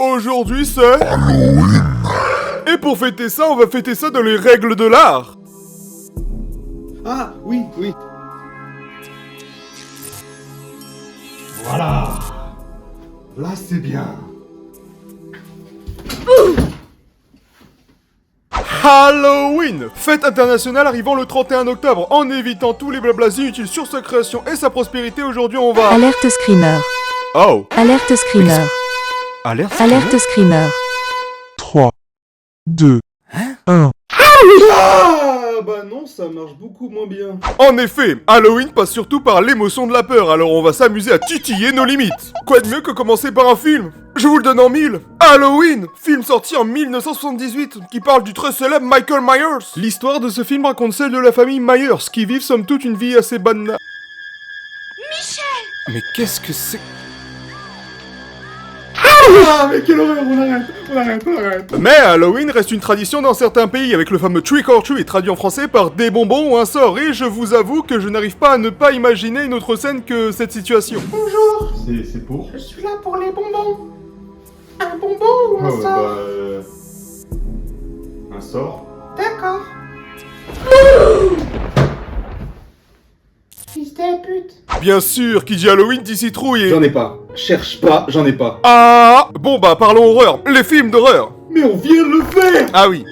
Aujourd'hui c'est... Halloween. Et pour fêter ça, on va fêter ça dans les règles de l'art. Ah, oui, oui. Voilà. Là, c'est bien. Halloween! Fête internationale arrivant le 31 octobre. En évitant tous les blablas inutiles sur sa création et sa prospérité, aujourd'hui on va... Alerte Screamer. Oh! Alerte Screamer. Alerte? Alerte Screamer. 3, 2, 1. Ah, bah non, ça marche beaucoup moins bien. En effet, Halloween passe surtout par l'émotion de la peur, alors on va s'amuser à titiller nos limites. Quoi de mieux que commencer par un film? Je vous le donne en mille. Halloween, film sorti en 1978, qui parle du très célèbre Michael Myers. L'histoire de ce film raconte celle de la famille Myers, qui vivent somme toute une vie assez banale. Michel! Mais qu'est-ce que c'est? Ah, mais quelle horreur, on arrête. Mais Halloween reste une tradition dans certains pays, avec le fameux trick or treat, traduit en français par des bonbons ou un sort, et je vous avoue que je n'arrive pas à ne pas imaginer une autre scène que cette situation. Bonjour. C'est pour? Je suis là pour les bonbons. Un bonbon ou un sort? Un sort? D'accord. Fils de pute. Bien sûr, qui dit Halloween dit citrouille et... J'en ai pas. Cherche pas, j'en ai pas. Ah! Bon bah parlons horreur, les films d'horreur. Mais on vient de le faire! Ah oui.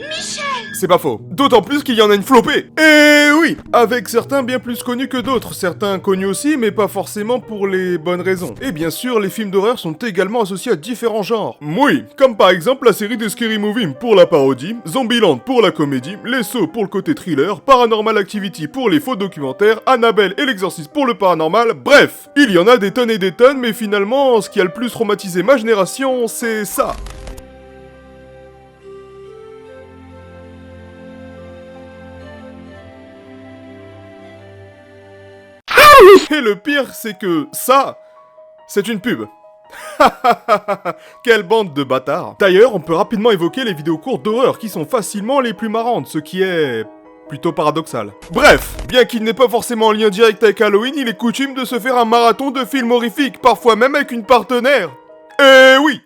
C'est pas faux. D'autant plus qu'il y en a une flopée. Et oui, avec certains bien plus connus que d'autres. Certains connus aussi, mais pas forcément pour les bonnes raisons. Et bien sûr, les films d'horreur sont également associés à différents genres. Oui, comme par exemple la série des Scary Movie pour la parodie, Zombieland pour la comédie, Les Sauts pour le côté thriller, Paranormal Activity pour les faux documentaires, Annabelle et l'Exorciste pour le paranormal, bref. Il y en a des tonnes, mais finalement, ce qui a le plus traumatisé ma génération, c'est ça. Et le pire, c'est que ça, c'est une pub. Quelle bande de bâtards. D'ailleurs, on peut rapidement évoquer les vidéos courtes d'horreur qui sont facilement les plus marrantes, ce qui est plutôt paradoxal. Bref, bien qu'il n'ait pas forcément un lien direct avec Halloween, il est coutume de se faire un marathon de films horrifiques, parfois même avec une partenaire. Eh oui.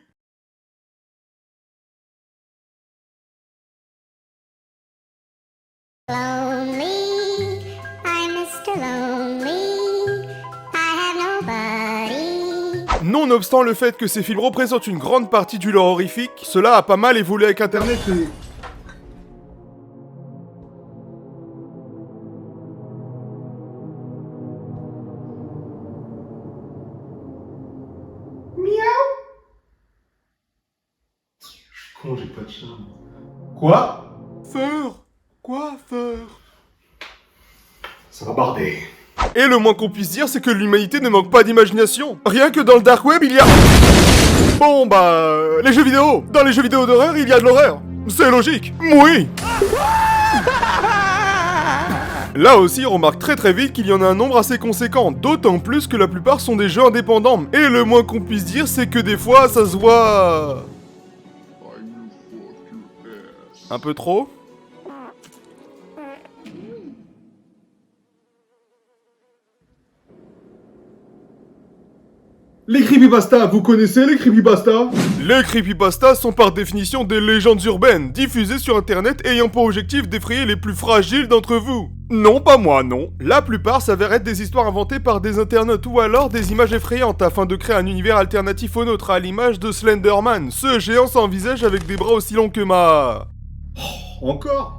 Lonely, I'm Mr. Lonely, I have nobody. Nonobstant le fait que ces films représentent une grande partie du lore horrifique, cela a pas mal évolué avec Internet et... Miaou. Con, j'ai pas de charme. Quoi? Coiffeur. Ça va barder. Et le moins qu'on puisse dire, c'est que l'humanité ne manque pas d'imagination. Rien que dans le dark web, il y a... Bon, bah... les jeux vidéo. Dans les jeux vidéo d'horreur, il y a de l'horreur. C'est logique. Oui. Là aussi, on remarque très vite qu'il y en a un nombre assez conséquent, d'autant plus que la plupart sont des jeux indépendants. Et le moins qu'on puisse dire, c'est que des fois, ça se voit... un peu trop. Les creepypastas, vous connaissez les creepypastas? Les creepypastas sont par définition des légendes urbaines, diffusées sur internet ayant pour objectif d'effrayer les plus fragiles d'entre vous. Non, pas moi, non. La plupart s'avèrent être des histoires inventées par des internautes ou alors des images effrayantes afin de créer un univers alternatif au nôtre à l'image de Slenderman, ce géant sans visage avec des bras aussi longs que ma... Encore?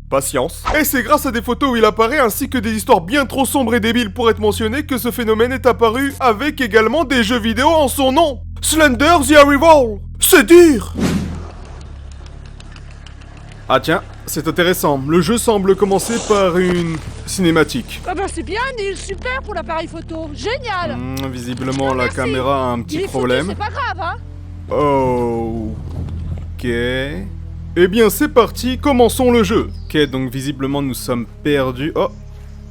Patience. Et c'est grâce à des photos où il apparaît ainsi que des histoires bien trop sombres et débiles pour être mentionnées que ce phénomène est apparu avec également des jeux vidéo en son nom. Slender the Arrival. C'est dire. Ah tiens, c'est intéressant. Le jeu semble commencer par une cinématique. Ah bah c'est bien Neil, super pour l'appareil photo, génial. Visiblement la Merci. caméra a un petit Les photos, problème. c'est pas grave, hein. Ok. Eh bien c'est parti, commençons le jeu. Ok, donc visiblement nous sommes perdus. Oh,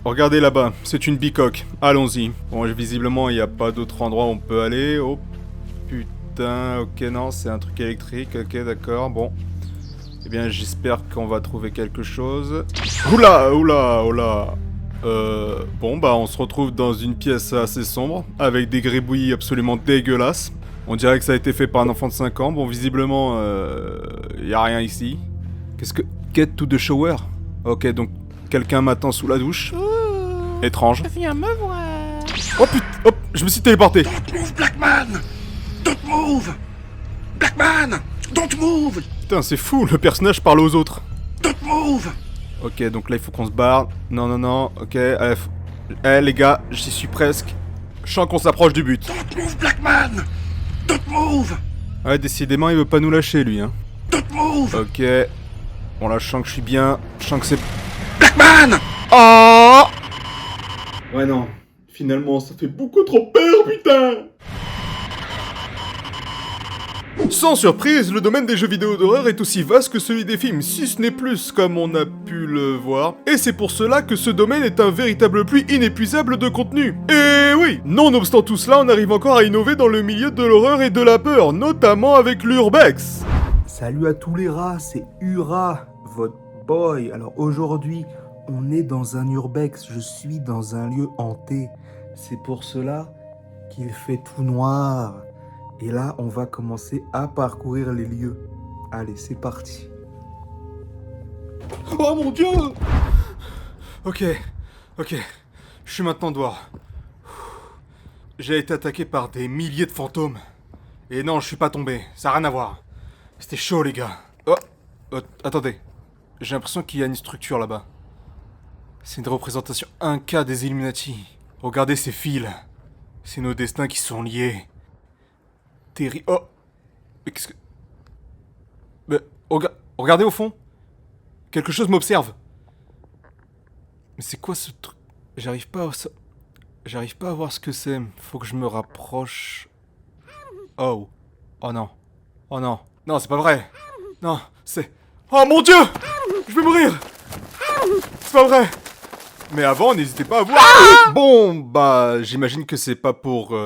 regardez là-bas, c'est une bicoque. Allons-y. Bon, visiblement il n'y a pas d'autre endroit où on peut aller. Oh putain, ok non, c'est un truc électrique, ok d'accord, bon. Eh bien j'espère qu'on va trouver quelque chose. Oula. Bon bah on se retrouve dans une pièce assez sombre, avec des gribouillis absolument dégueulasses. On dirait que ça a été fait par un enfant de 5 ans. Bon, visiblement, y a rien ici. Qu'est-ce que... Get to the shower. Ok, donc quelqu'un m'attend sous la douche. Étrange. Viens me voir. Oh putain, hop, je me suis téléporté. Don't move, Blackman! Don't move! Blackman! Don't move! Putain, c'est fou, le personnage parle aux autres. Don't move! Ok, donc là, il faut qu'on se barre. Non, non, non, ok. Les gars, j'y suis presque. Je sens qu'on s'approche du but. Don't move, Blackman! Don't move! Ouais, décidément, il veut pas nous lâcher, lui, hein. Don't move! Ok. Bon, là, je sens que je suis bien. Je sens que c'est... Blackman! Oh! Ouais, non. Finalement, ça fait beaucoup trop peur, putain! Sans surprise, le domaine des jeux vidéo d'horreur est aussi vaste que celui des films, si ce n'est plus, comme on a pu le voir. Et c'est pour cela que ce domaine est un véritable puits inépuisable de contenu. Et oui! Nonobstant tout cela, on arrive encore à innover dans le milieu de l'horreur et de la peur, notamment avec l'urbex. Salut à tous les rats, c'est Ura, votre boy. Alors aujourd'hui, on est dans un urbex, je suis dans un lieu hanté. C'est pour cela qu'il fait tout noir. Et là, on va commencer à parcourir les lieux. Allez, c'est parti. Oh mon dieu! Ok, je suis maintenant dehors. J'ai été attaqué par des milliers de fantômes. Et non, je suis pas tombé, ça n'a rien à voir. C'était chaud, les gars. Oh, attendez. J'ai l'impression qu'il y a une structure là-bas. C'est une représentation 1K des Illuminati. Regardez ces fils. C'est nos destins qui sont liés. Oh! Mais qu'est-ce que... Mais, regardez au fond. Quelque chose m'observe. Mais c'est quoi ce truc? J'arrive pas à voir ce que c'est. Faut que je me rapproche. Oh. Oh non. Oh non. Non, c'est pas vrai. Non, c'est... Oh mon dieu! Je vais mourir! C'est pas vrai! Mais avant, n'hésitez pas à voir... Bon, bah, j'imagine que c'est pas pour...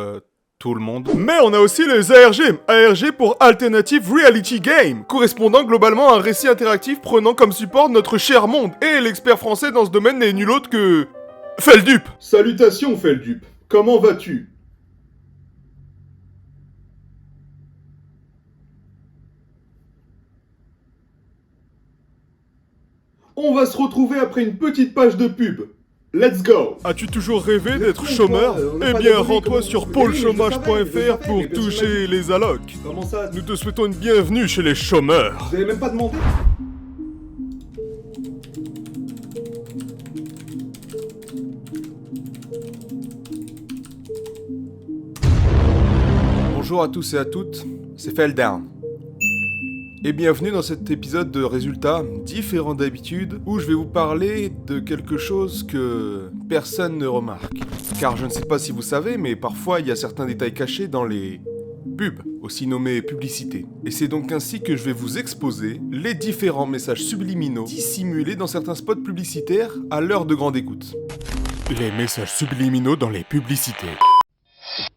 tout le monde. Mais on a aussi les ARG. ARG pour Alternative Reality Game, correspondant globalement à un récit interactif prenant comme support notre cher monde. Et l'expert français dans ce domaine n'est nul autre que... Feldup. Salutations, Feldup. Comment vas-tu? On va se retrouver après une petite page de pub. Let's go! As-tu toujours rêvé d'être chômeur? Eh bien, rends-toi sur pôlechômage.fr pour toucher les allocs. Comment ça? Nous te souhaitons une bienvenue chez les chômeurs. Vous avez même pas demandé? Bonjour à tous et à toutes, c'est Feldown. Et bienvenue dans cet épisode de résultats différents d'habitude, où je vais vous parler de quelque chose que personne ne remarque. Car je ne sais pas si vous savez, mais parfois il y a certains détails cachés dans les pubs, aussi nommées publicités. Et c'est donc ainsi que je vais vous exposer les différents messages subliminaux dissimulés dans certains spots publicitaires à l'heure de grande écoute. Les messages subliminaux dans les publicités.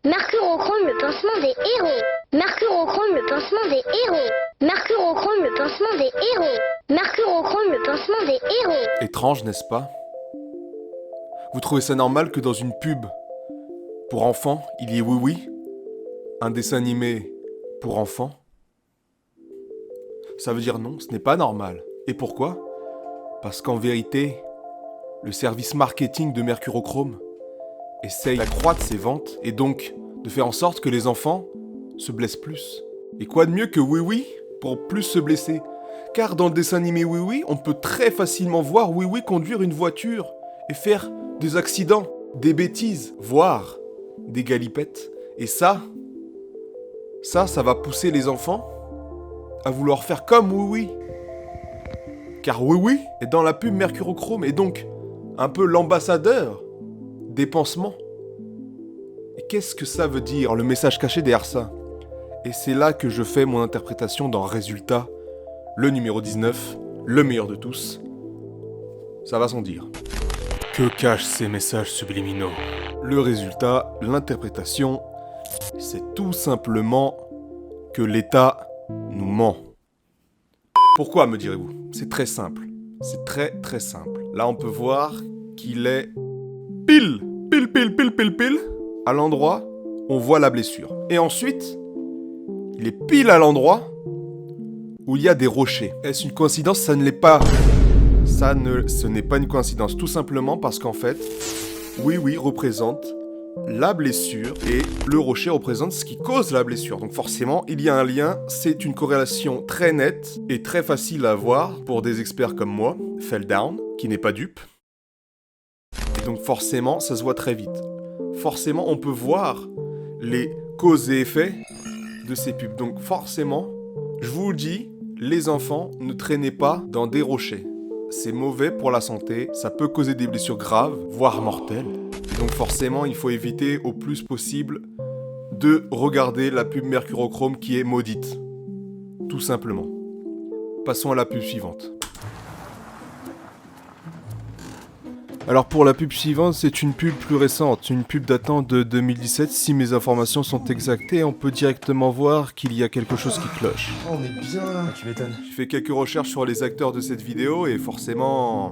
Mercurochrome, le pansement des héros. Mercurochrome, le pansement des héros. Mercurochrome, le pansement des héros. Mercurochrome, le pansement des héros. Étrange, n'est-ce pas? Vous trouvez ça normal que dans une pub pour enfants, il y ait Oui Oui? Un dessin animé pour enfants? Ça veut dire non, ce n'est pas normal. Et pourquoi? Parce qu'en vérité, le service marketing de Mercurochrome essaye d'accroître ses ventes et donc de faire en sorte que les enfants se blessent plus. Et quoi de mieux que Oui Oui pour plus se blesser? Car dans le dessin animé Oui Oui, on peut très facilement voir Oui Oui conduire une voiture et faire des accidents, des bêtises, voire des galipettes. Et ça va pousser les enfants à vouloir faire comme Oui Oui. Car Oui Oui est dans la pub Mercurochrome et donc un peu l'ambassadeur des pansements. Et qu'est-ce que ça veut dire, le message caché derrière ça? Et c'est là que je fais mon interprétation dans Résultat, le numéro 19, le meilleur de tous. Ça va sans dire. Que cachent ces messages subliminaux? Le résultat, l'interprétation, c'est tout simplement que l'État nous ment. Pourquoi, me direz-vous? C'est très simple. C'est très très simple. Là, on peut voir qu'il est pile à l'endroit où on voit la blessure. Et ensuite, il est pile à l'endroit où il y a des rochers. Est-ce une coïncidence? Ça ne l'est pas. Ce n'est pas une coïncidence, tout simplement parce qu'en fait, oui, représente la blessure et le rocher représente ce qui cause la blessure. Donc forcément, il y a un lien, c'est une corrélation très nette et très facile à voir pour des experts comme moi, Felldown, qui n'est pas dupe. Et donc forcément, ça se voit très vite. Forcément, on peut voir les causes et effets de ces pubs. Donc forcément, je vous le dis, les enfants, ne traînez pas dans des rochers. C'est mauvais pour la santé, ça peut causer des blessures graves, voire mortelles. Donc forcément, il faut éviter au plus possible de regarder la pub mercurochrome qui est maudite. Tout simplement. Passons à la pub suivante. Alors pour la pub suivante, c'est une pub plus récente, une pub datant de 2017, si mes informations sont exactes, et on peut directement voir qu'il y a quelque chose qui cloche. Oh, on est bien là. Tu m'étonnes. J'ai fait quelques recherches sur les acteurs de cette vidéo et forcément,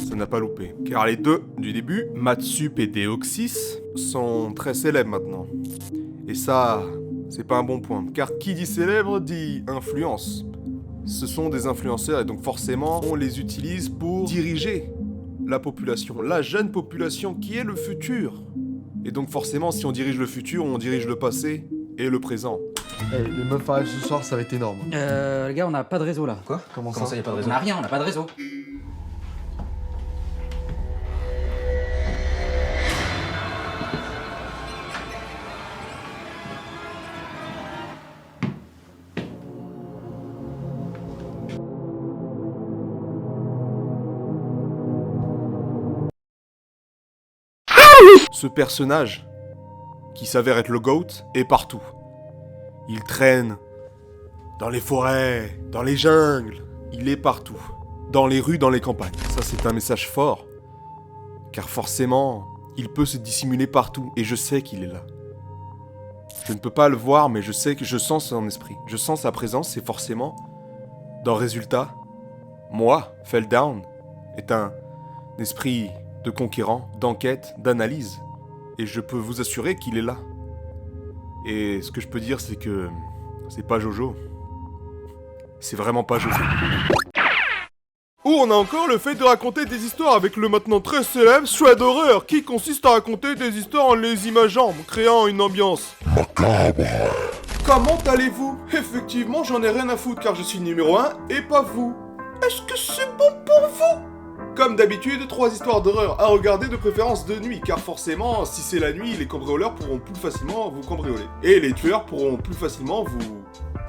ça n'a pas loupé. Car les deux du début, Matsup et Deoxys, sont très célèbres maintenant. Et ça, c'est pas un bon point. Car qui dit célèbre dit influence. Ce sont des influenceurs et donc forcément, on les utilise pour diriger la population, la jeune population qui est le futur. Et donc forcément, si on dirige le futur, on dirige le passé et le présent. Eh, les meufs arrivent ce soir, ça va être énorme. Les gars, on n'a pas de réseau là. Quoi? Comment ça, y a pas de réseau? On a rien, on n'a pas de réseau. Ce personnage, qui s'avère être le GOAT, est partout. Il traîne dans les forêts, dans les jungles, il est partout. Dans les rues, dans les campagnes. Ça, c'est un message fort. Car forcément, il peut se dissimuler partout, et je sais qu'il est là. Je ne peux pas le voir, mais je sais que je sens son esprit. Je sens sa présence, et forcément, dans le résultat, moi, Felldown, est un esprit de conquérant, d'enquête, d'analyse. Et je peux vous assurer qu'il est là. Et ce que je peux dire, c'est que c'est pas Jojo. C'est vraiment pas Jojo. Ou on a encore le fait de raconter des histoires avec le maintenant très célèbre Shred Horror, qui consiste à raconter des histoires en les imaginant, créant une ambiance macabre. Comment allez-vous? Effectivement, j'en ai rien à foutre car je suis numéro 1 et pas vous. Est-ce que c'est bon pour vous? Comme d'habitude, 3 histoires d'horreur à regarder de préférence de nuit, car forcément, si c'est la nuit, les cambrioleurs pourront plus facilement vous cambrioler. Et les tueurs pourront plus facilement vous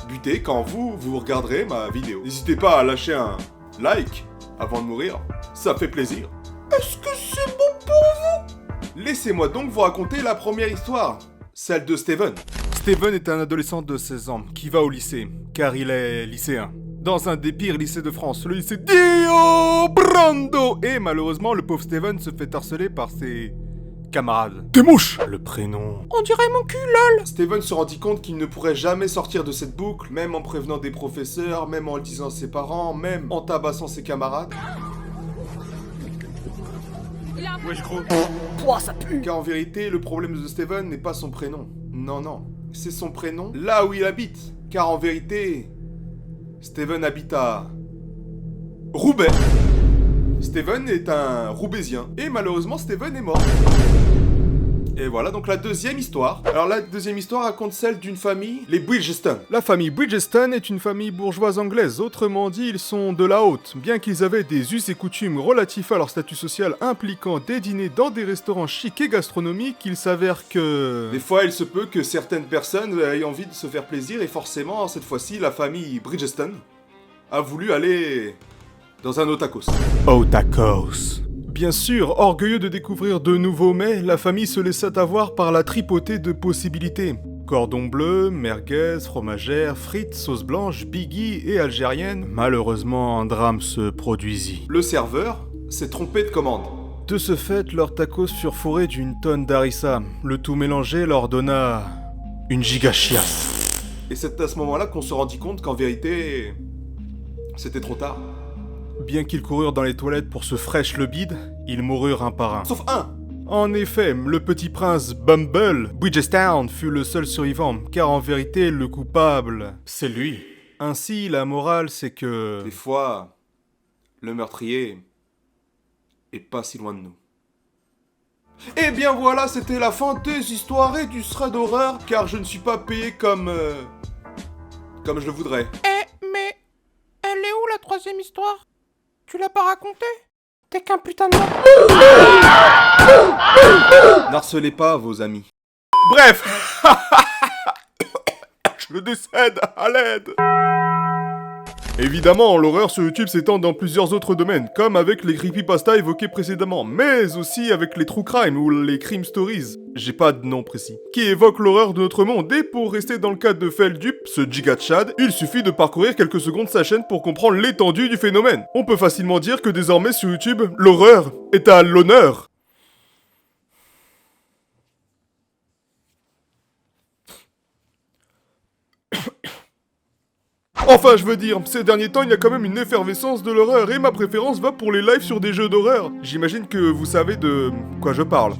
buter quand vous regarderez ma vidéo. N'hésitez pas à lâcher un like avant de mourir, ça fait plaisir. Est-ce que c'est bon pour vous? Laissez-moi donc vous raconter la première histoire, celle de Steven. Steven est un adolescent de 16 ans qui va au lycée, car il est lycéen. Dans un des pires lycées de France, le lycée Dio Brando. Et malheureusement, le pauvre Steven se fait harceler par ses camarades. Des mouches! Le prénom... On dirait mon cul, lol! Steven se rendit compte qu'il ne pourrait jamais sortir de cette boucle, même en prévenant des professeurs, même en le disant à ses parents, même en tabassant ses camarades. Wesh gros. Pouah, ça pue! Car en vérité, le problème de Steven n'est pas son prénom. Non. C'est son prénom là où il habite. Car en vérité... Steven habite à Roubaix. Steven est un Roubaisien. Et malheureusement, Steven est mort. Et voilà donc la deuxième histoire. Alors la deuxième histoire raconte celle d'une famille, les Bridgeston. La famille Bridgeston est une famille bourgeoise anglaise. Autrement dit, ils sont de la haute. Bien qu'ils avaient des us et coutumes relatifs à leur statut social impliquant des dîners dans des restaurants chics et gastronomiques, il s'avère que... Des fois, il se peut que certaines personnes aient envie de se faire plaisir et forcément, cette fois-ci, la famille Bridgeston a voulu aller dans un Otakos. Otakos. Bien sûr, orgueilleux de découvrir de nouveaux mets, la famille se laissa avoir par la tripotée de possibilités. Cordon bleu, merguez, fromagère, frites, sauce blanche, biggie et algérienne. Malheureusement, un drame se produisit. Le serveur s'est trompé de commande. De ce fait, leurs tacos furent fourrés d'une tonne d'harissa. Le tout mélangé leur donna une giga chiasse. Et c'est à ce moment-là qu'on se rendit compte qu'en vérité, c'était trop tard. Bien qu'ils coururent dans les toilettes pour se fraîche le bide, ils moururent un par un. Sauf un! En effet, le petit prince Bumble, Bridgestown, fut le seul survivant, car en vérité, le coupable, c'est lui. Ainsi, la morale, c'est que... Des fois, le meurtrier est pas si loin de nous. Eh bien voilà, c'était la fin des histoires et du thread d'horreur, car je ne suis pas payé comme je le voudrais. Mais elle est où la troisième histoire? Tu l'as pas racontée? T'es qu'un putain de... N'harcelez pas vos amis. Bref. Je décède, à l'aide. Évidemment, l'horreur sur YouTube s'étend dans plusieurs autres domaines, comme avec les creepypasta évoqués précédemment, mais aussi avec les true crime ou les crime stories, j'ai pas de nom précis, qui évoquent l'horreur de notre monde, et pour rester dans le cadre de Feldup, ce giga Chad, il suffit de parcourir quelques secondes sa chaîne pour comprendre l'étendue du phénomène. On peut facilement dire que désormais sur YouTube, l'horreur est à l'honneur. Enfin, je veux dire, ces derniers temps, il y a quand même une effervescence de l'horreur, et ma préférence va pour les lives sur des jeux d'horreur. J'imagine que vous savez de quoi je parle.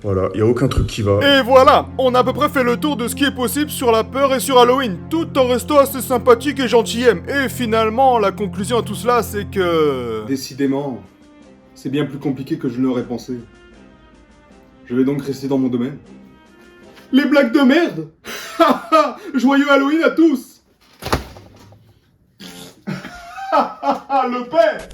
Voilà, y a aucun truc qui va. Et voilà, on a à peu près fait le tour de ce qui est possible sur la peur et sur Halloween, tout en restant assez sympathique et gentillet. Et finalement, la conclusion à tout cela, c'est que... Décidément, c'est bien plus compliqué que je ne l'aurais pensé. Je vais donc rester dans mon domaine. Les blagues de merde. Joyeux Halloween à tous. Le père.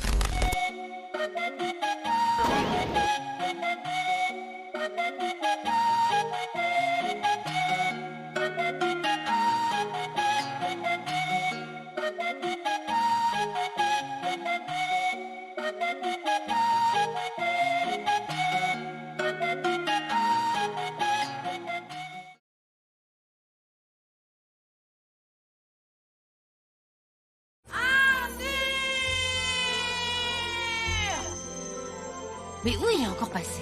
Mais où il est encore passé?